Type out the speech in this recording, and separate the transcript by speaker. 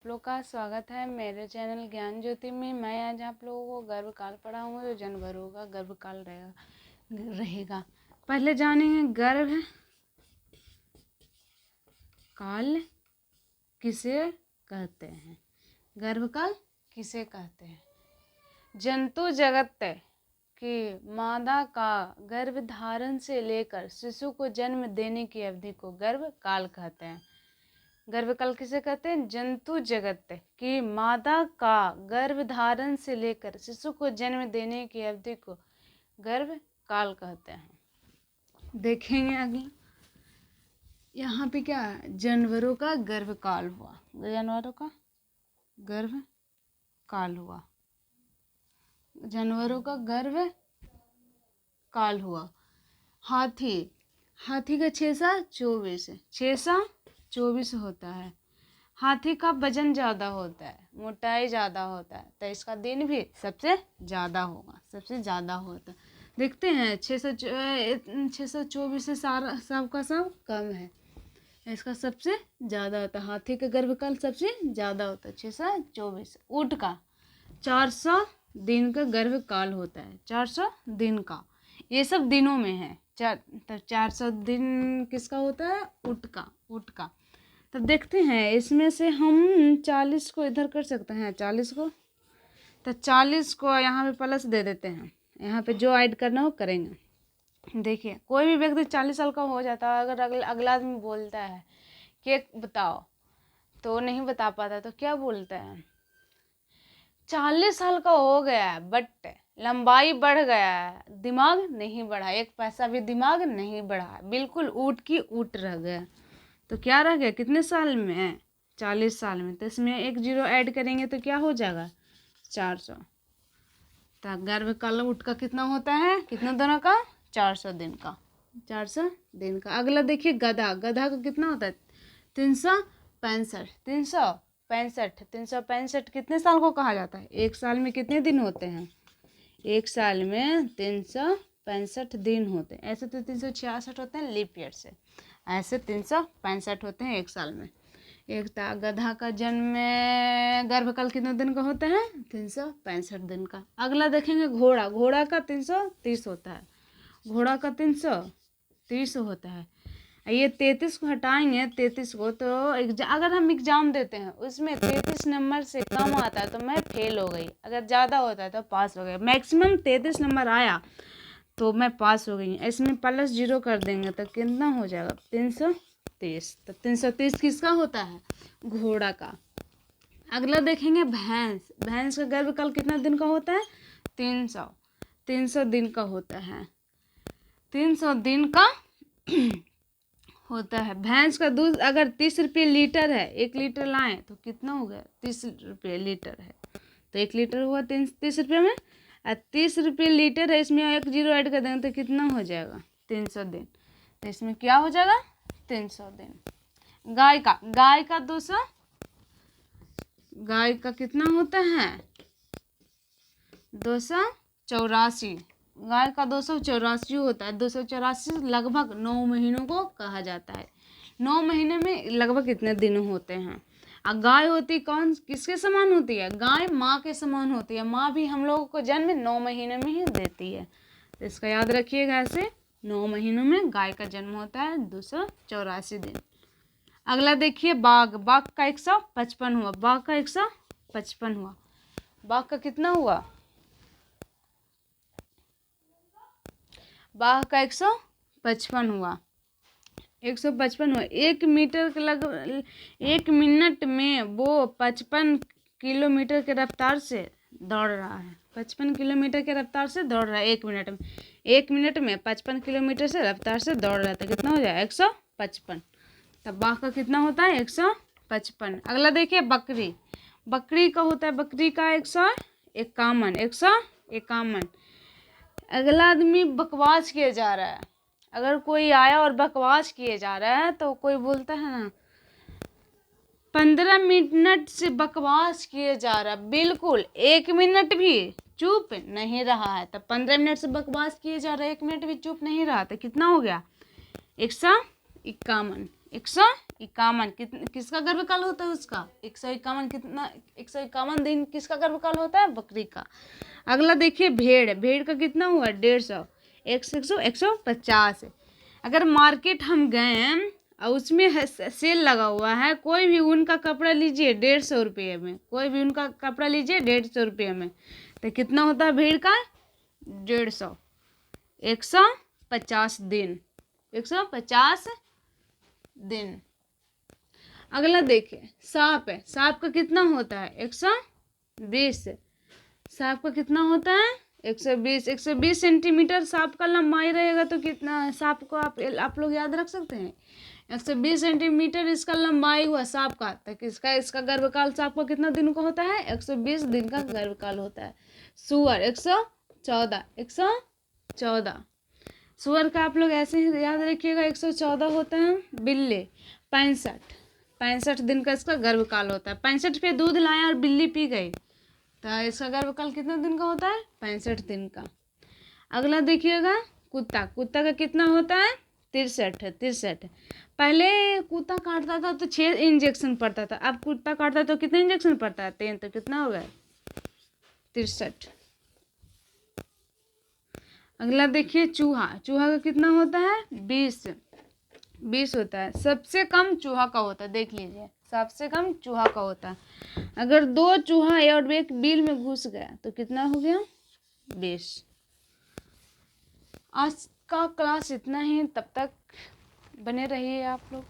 Speaker 1: लोग का स्वागत है मेरे चैनल ज्ञान ज्योति में। मैं आज आप लोगों को गर्भकाल पढ़ाऊंगा जो जानवरों का गर्भकाल रहेगा। पहले जानेंगे गर्भ काल किसे कहते हैं। गर्भकाल किसे कहते हैं? जंतु जगत की मादा का गर्भ धारण से लेकर शिशु को जन्म देने की अवधि को गर्भकाल कहते हैं। गर्भकाल किसे कहते हैं? जंतु जगत की मादा का गर्भधारण से लेकर शिशु को जन्म देने की अवधि को गर्भकाल कहते हैं। देखेंगे अगला, यहाँ पे क्या है? जानवरों का गर्भकाल हुआ, जानवरों का गर्भकाल हुआ, जानवरों का गर्भकाल हुआ। हाथी का 6 से 24 होता है। हाथी का वजन ज़्यादा होता है, मोटाई ज़्यादा होता है, तो इसका दिन भी सबसे ज़्यादा होगा, सबसे ज़्यादा होता है। देखते हैं 624 से सारा सब का सब कम है, इसका सबसे ज़्यादा होता है। हाथी का गर्भकाल सबसे ज़्यादा होता है 624। ऊँट का 400 दिन का गर्भकाल होता है, 400 दिन का। ये सब दिनों में है। 400 दिन किसका होता है? ऊँट का। तब देखते हैं इसमें से हम 40 को इधर कर सकते हैं, 40 को, तो 40 को यहाँ पे प्लस दे देते हैं। यहाँ पे जो ऐड करना हो करेंगे। देखिए कोई भी व्यक्ति 40 साल का हो जाता है, अगर अगला आदमी बोलता है कि बताओ, तो नहीं बता पाता, तो क्या बोलता है? 40 साल का हो गया है बट लंबाई बढ़ गया है, दिमाग नहीं बढ़ा, 1 पैसा भी दिमाग नहीं बढ़ा, बिल्कुल ऊँट की ऊँट रह गया। तो क्या रह गया? कितने साल में? 40 साल में। तो इसमें 1 0 ऐड करेंगे तो क्या हो जाएगा? 400। तो गर्भकाल ऊँट का कितना होता है? कितने दिनों का? 400 दिन का, 400 दिन का। अगला देखिए गधा का कितना होता है? 365 कितने साल को कहा जाता है? 1 साल में कितने दिन होते हैं? 1 साल में 365 दिन होते हैं। ऐसे तो 366 होते हैं लीप ईयर से, ऐसे 365 होते हैं 1 साल में। एक गधा का जन्म गर्भकाल कितने दिन का होता है? 365 दिन का। अगला देखेंगे घोड़ा का 330 होता है, घोड़ा का 330 होता है। ये 33 को हटाएंगे, 33 को, तो अगर हम एग्ज़ाम देते हैं उसमें 33 नंबर से कम आता है तो मैं फेल हो गई, अगर ज़्यादा होता है तो पास हो गई। मैक्सिमम 33 नंबर आया तो मैं पास हो गई। इसमें प्लस 0 कर देंगे तो कितना हो जाएगा? 330। तो 330 किसका होता है? घोड़ा का। अगला देखेंगे भैंस का गर्भकाल कितना दिन का होता है? 300 दिन का होता है, 300 दिन का होता है। भैंस का दूध अगर 30 रुपये लीटर है, 1 लीटर लाएँ तो कितना हो गया? 30 रुपये लीटर है, तो 1 लीटर हुआ 30 रुपये में, 30 रुपये लीटर है, इसमें 1 0 ऐड कर देंगे तो कितना हो जाएगा? 300 दिन। तो इसमें क्या हो जाएगा? 300 दिन। गाय का 200, गाय का कितना होता है? 284। गाय का 284 होता है। 284 लगभग 9 महीनों को कहा जाता है। 9 महीने में लगभग कितने दिन होते हैं? गाय होती कौन किसके समान होती है? गाय माँ के समान होती है। माँ भी हम लोगों को जन्म 9 महीने में ही देती है, तो इसका याद रखिएगा। ऐसे 9 महीनों में गाय का जन्म होता है 284 दिन। अगला देखिए बाघ का 155 हुआ, बाघ का 155 हुआ। बाघ का कितना हुआ? बाघ का 155 हुआ, 155 हुआ। 1 मीटर के लगभग 1 मिनट में वो 55 किलोमीटर के रफ्तार से दौड़ रहा है, 55 किलोमीटर के रफ्तार से दौड़ रहा है 1 मिनट में। 1 मिनट में 55 किलोमीटर से रफ्तार से दौड़ रहा था, कितना हो जाए? 155। तब बाघ का कितना होता है? 155। अगला देखिए बकरी का होता है, बकरी का 151। अगला आदमी बकवास किए जा रहा है, अगर कोई आया और बकवास किए जा रहा है तो कोई बोलता है ना 15 मिनट से बकवास किए जा रहा है, बिल्कुल 1 मिनट भी चुप नहीं रहा है। तब 15 मिनट से बकवास किए जा रहा है, 1 मिनट भी चुप नहीं रहा, तो कितना हो गया? 151। 151 किसका गर्भकाल होता है उसका? 151 कितना? 151 दिन किसका गर्भकाल होता है? बकरी का। अगला देखिए भेड़ का कितना हुआ? 150। 150। अगर मार्केट हम गए और उसमें सेल लगा हुआ है, कोई भी ऊन का कपड़ा लीजिए 150 रुपये में, कोई भी ऊन का कपड़ा लीजिए 150 रुपये में, तो कितना होता है भेड़ का? 150। 150 दिन। 150 दिन। अगला देखिए सांप है, सांप का कितना होता है? 120। सांप का कितना होता है? 120। 120 सेंटीमीटर सांप का लंबाई रहेगा तो कितना? सांप को आप लोग याद रख सकते हैं। 120 सेंटीमीटर इसका लंबाई हुआ सांप का, तो इसका गर्भकाल सांप का कितना दिन का होता है? 120 दिन का गर्भकाल होता है। सुअर 114। 114। सुअर का आप लोग ऐसे ही याद रखिएगा, 114 होता है। बिल्ली 65। 65 दिन का इसका गर्भकाल होता है। 65 पे दूध लाया और बिल्ली पी गई, तो इसका गर्भकाल कितने दिन का होता है? 65 दिन का। अगला देखिएगा कुत्ता का कितना होता है? 63। पहले कुत्ता काटता था तो 6 इंजेक्शन पड़ता था, अब कुत्ता काटता तो कितने इंजेक्शन पड़ता है? 3। तो कितना हो गया? 63। अगला देखिए चूहा का कितना होता है? 20 होता है। सबसे कम चूहा का होता है, देख लीजिए, सबसे कम चूहा का होता है। अगर 2 चूहा और एक बिल में घुस गया तो कितना हो गया? 20। आज का क्लास इतना ही, तब तक बने रहिए आप लोग।